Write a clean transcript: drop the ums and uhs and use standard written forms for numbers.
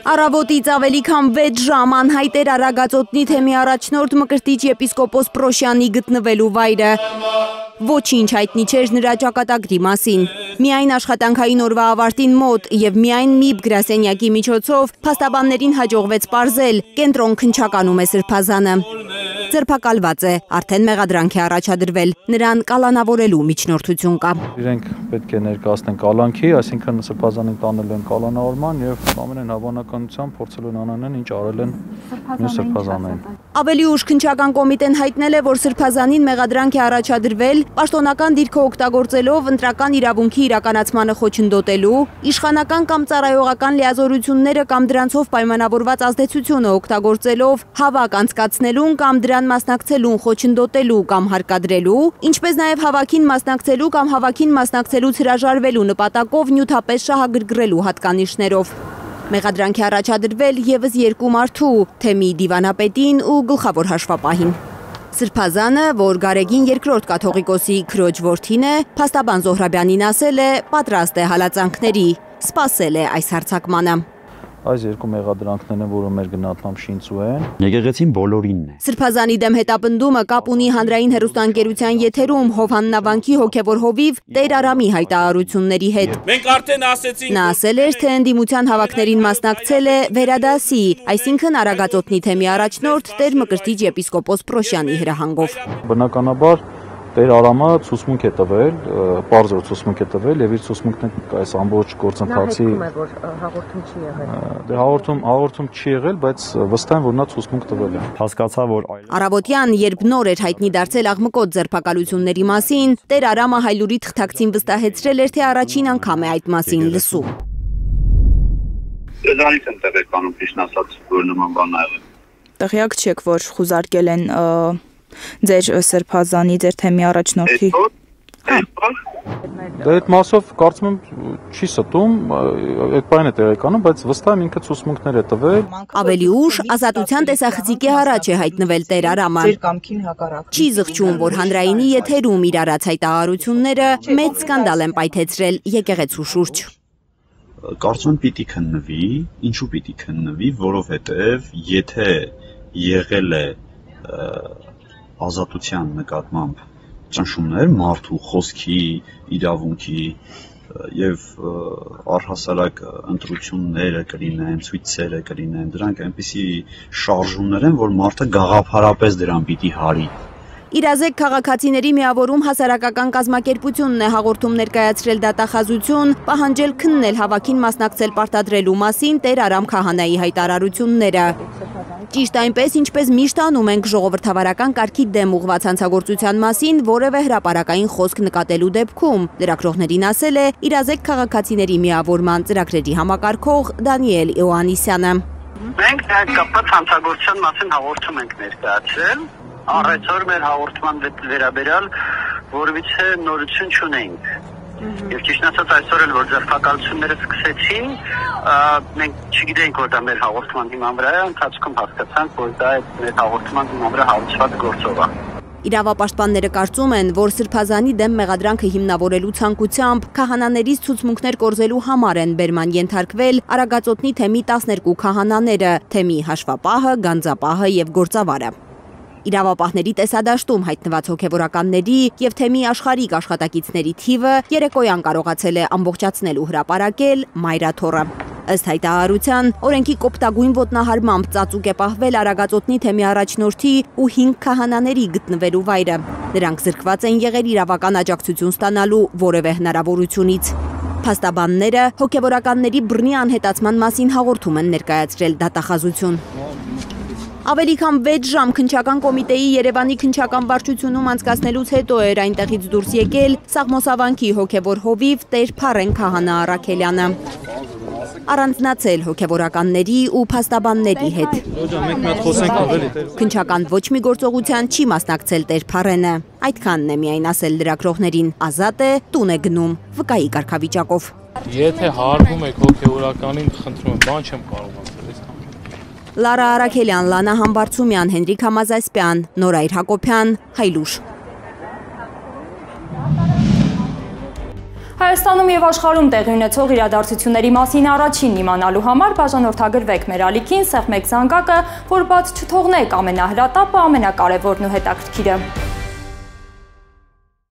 Առավոտից ավելի քան 6 ժամ անհայտ էր Արագածոտնի թեմի առաջնորդ Մկրտիչ եպիսկոպոս Պրոշյանի գտնվելու վայրը։ Ոչինչ հայտնի չէր նրա ճակատագրի մասին։ Միայն աշխատանքային օրվա ավարտին մոտ եւ միայն ՄԻԲ գրասենյակի միջոցով փաստաբաններին հաջողվեց պարզել կենտրոն քննչականում է Սրբազանը։ Ձերբակալված է, արդեն մեղադրանք է առաջադրվել, նրան կալանավորելու միջնորդություն կա։ Իրենք պետք է ներկայացնեն կալանքի, այսինքն Սրբազանին տանել են կալանավորման եւ ամենայն հավանականությամբ փորձել են անանեն ինչ արել են մյուս Սրբազանին։ Ավելի ուշ քննչական կոմիտեն հայտնել է, որ Սրբազանին մեղադրանք է առաջադրվել պաշտոնական դիրքը օգտագործելով ընտրական իրավունքի իրականացմանը խոչընդոտելու, իշխանական կամ ծառայողական լիազորությունները կամ դրանցով պայմանավորված ազդեցությունը օգտագործելով հավաք անցկացնելուն կամ դրան մասնակցելուն խոչընդոտելու կամ հարկադրելու, ինչպես նաև հավաքին մասնակցելու կամ հավաքին մասնակցելուց հրաժարվելու նպատակով նյութապես շահագրգռելու հատկանիշներով։ Մեղադրանք է առաջադրվել ևս 2 մարդու, թեմի դիվանապետին ու գլխավոր հաշվապահին։ Սրբազանը, որ Գարեգին II կաթողիկոսի քրոջ որդին է, փաստաբան Զոհրաբյանին ասել է, պատրաստ է հալածանքների, սպասել է այս հարձակմանը։ Այս 2 մեղադրանքներն են, որը մեր գնահատմամբ շինծու են։ Եկեղեցին բոլորինն է։ Սրբազանի դեմ հետապնդումը կապ ունի հանրային հեռուստաընկերության եթերում Հովհաննա վանքի հոգևոր հովիվ Տեր Արամի հայտարարությունների հետ։ Մենք արդեն ասեցինք։ Նա ասել էր, թե ընդդիմության հավաքներին մասնակցել է Վերադասի, այսինքն Արագածոտնի թեմի առաջնորդ Տեր Մկրտիչ եպիսկոպոս Պրոշյանի հրահանգով։ Բնականաբար Տեր Արամը ցուցմունք է տվել, պարզոր ցուցմունք է տվել եւ իր ցուցմունքն այս ամբողջ գործընթացի հաղորդում չի եղել։ Դե հաղորդում չի եղել, բայց վստահ եմ, որ նա ցուցմունք տվել է։ Հասկացա, որ Առավոտյան, երբ նոր էր հայտնի դարձել աղմկոտ ձերբակալությունների մասին, Տեր Արամը Հայլուրի թղթակցին վստահեցրել էր, թե առաջին անգամ է այդ մասին լսում։ Դրանից եմ տեղեկանում, ճիշտ ասած, որ նման բան ա եղել։ Տեղյակ չեք, որ խուզարկել են ձեր Սրբազանի, ձեր թեմի առաջնորդի։ Դե այդ մասով կարծում եմ չի ստում, այդ բանը տեղեկանում, բայց վստահ եմ ինքը ցուցմունքներ է տվել։ Ավելի ուշ Ազատության տեսախցիկի առաջ է հայտնվել Տեր Արամը։ Ձեր կամքին հակառակ։ Չի զղջում, որ հանրայինի եթերում իր արած հայտարարությունները մեծ սկանդալ են պայթեցրել եկեղեցու շուրջ։ Կարծում եմ պիտի քննվի, ինչու պիտի քննվի, որովհետև եթե եղել է ազատության նկատմամբ ճնշումներ մարդու խոսքի, իրավունքի եւ առհասարակ ընտրությունները կլինեն, ցույցերը կլինեն, դրանք այնպիսի շարժումներ են, որ մարդը գաղափարապես դրան պիտի հարի։ Իրազեկ քաղաքացիների միավորում հասարակական կազմակերպությունն է հաղորդում ներկայացրել դատախազություն, պահանջել քննել հավաքին մասնակցել պարտադրելու մասին Տեր Արամ քահանայի հայտարարությունները։ Ճիշտ այնպես, ինչպես միշտ անում ենք ժողովրդավարական կարգի դեմ ուղղված հանցագործության մասին որևէ հրապարակային խոսք նկատելու դեպքում, լրագրողներին ասել է իրազեկ քաղաքացիների միավորման ծրագրերի համակարգող Դանիել Իոաննիսյանը։ Մենք այդ կապված հանցագործության մասին հաղորդում ենք ներկայացրել, առայժմ մեր հաղորդման վերաբերյալ որևիցե նորություն չունենք։ Եվ ճիշտ ասած այսօր էլ որ ձերբակալությունները սկսեցին, մենք չգիտենք որ դա մեր հաղորդման հիման վրա է, ընթացքում հասկացանք որ դա մեր հաղորդման հիման վրա հարուցված գործով է։ Իրավապաշտպանները կարծում են, որ Սրբազանի դեմ մեղադրանքը հիմնավորելու ցանկությամբ քահանաներից ցուցմունքներ կորզելու համար են բերման ենթարկվել Արագածոտնի թեմի 12 քահանաները, թեմի հաշվապահը, գանձապահը եւ գործավարը։ Իրավապահների տեսադաշտում հայտնված հոգևորականների եւ թեմի աշխարհիկ աշխատակիցների թիվը երեկոյան կարողացել է ամբողջացնել ու հրապարակել Մայրաթոռը։ Ըստ հայտարարության, օրենքի կոպտագույն ոտնահարմամբ ծածուկ է պահվել Արագածոտնի թեմի առաջնորդի ու 5 քահանաների գտնվելու վայրը։ Նրանք զրկված են եղել իրավական աջակցություն ստանալու որևէ հնարավորությունից։ Փաստաբանները հոգևորականների բռնի անհետացման մասին հաղորդում են ներկայացրել դատախազություն։ Ավելի քան 6 ժամ քննչական կոմիտեի Երևանի քննչական վարչությունում անցկացնելուց հետո էր այնտեղից դուրս եկել Սաղմոսավանքի հոգևոր հովիվ Տեր Փարեն քահանա Առաքելյանը։ Առանձնացել հոգևորականների ու փաստաբանների հետ։ Քննչական ոչ մի գործողության չի մասնակցել Տեր Փարենը։ Այդքանն է միայն ասել լրագրողներին, ազատ է, տուն է գնում, վկայի կարգավիճակով։ Եթե հարգում եք հոգևորականին, խնդրում եմ, բան չեմ կարող ասել։ Լարա Առաքելյան, Լանա Համբարձումյան, Հենրիկ Համազասպյան, Նորայր Հակոբյան, Հայլուշ։ Հայաստանում եւ աշխարհում տեղի ունեցող իրադարձությունների մասին առաջին իմանալու համար բաժանորդագրվեք մեր ալիքին, սեղմեք զանգակը, որ բաց չթողնեք ամենահրատապը, ամենակարևորն ու հետաքրքիրը։